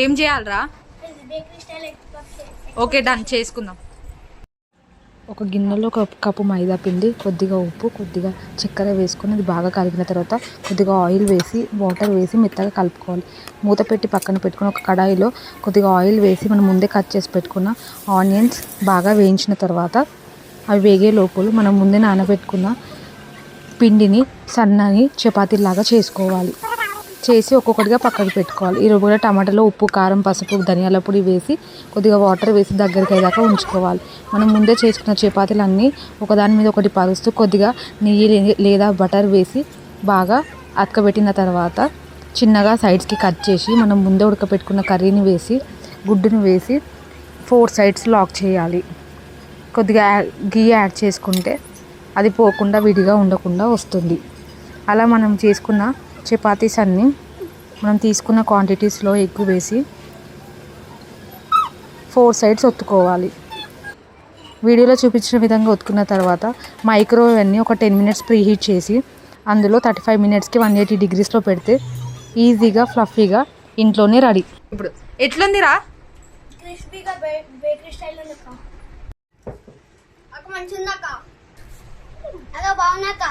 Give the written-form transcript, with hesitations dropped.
ఏం చేయాలరా? Okay done, చేసుకుందాం. ఒక గిన్నెలో ఒక కప్పు మైదా పిండి, కొద్దిగా ఉప్పు, కొద్దిగా చక్కెర వేసుకొని అది బాగా కలిపిన తర్వాత కొద్దిగా ఆయిల్ వేసి వాటర్ వేసి మెత్తగా కలుపుకోవాలి. మూత పెట్టి పక్కన పెట్టుకుని ఒక కడాయిలో కొద్దిగా ఆయిల్ వేసి మనం ముందే కట్ చేసి పెట్టుకున్న ఆనియన్స్ బాగా వేయించిన తర్వాత అవి వేగే లోపల మనం ముందే నానబెట్టుకున్న పిండిని సన్నని చపాతీలాగా చేసుకోవాలి. చేసి ఒక్కొక్కటిగా పక్కకు పెట్టుకోవాలి. ఈరోజు కూడా టమాటాలో ఉప్పు, కారం, పసుపు, ధనియాల పొడి వేసి కొద్దిగా వాటర్ వేసి దగ్గరికి అయ్యాక ఉంచుకోవాలి. మనం ముందే చేసుకున్న చపాతీలన్నీ ఒకదాని మీద ఒకటి పరుస్తూ కొద్దిగా నెయ్యి లేదా బటర్ వేసి బాగా అతకబెట్టిన తర్వాత చిన్నగా సైడ్స్కి కట్ చేసి మనం ముందే ఉడకపెట్టుకున్న కర్రీని వేసి గుడ్డును వేసి 4 సైడ్స్ లాక్ చేయాలి. కొద్దిగా గీ యాడ్ చేసుకుంటే అది పోకుండా విడిగా ఉండకుండా వస్తుంది. అలా మనం చేసుకున్న చపాతీస్ అన్నీ మనం తీసుకున్న క్వాంటిటీస్లో ఎగ్ వేసి 4 సైడ్స్ ఒత్తుకోవాలి. వీడియోలో చూపించిన విధంగా ఒత్తుకున్న తర్వాత మైక్రోవేవ్ అన్ని ఒక 10 మినిట్స్ ప్రీ హీట్ చేసి అందులో 35 మినిట్స్కి 180 డిగ్రీస్లో పెడితే ఈజీగా ఫ్లఫీగా ఇంట్లోనే రెడీ. ఇప్పుడు ఎట్లుందిరా? క్రిస్పీగా బేకరీ స్టైల్ ఉంది అక్క. మంచిగా ఉందక్క. అదో బాగున్నాక.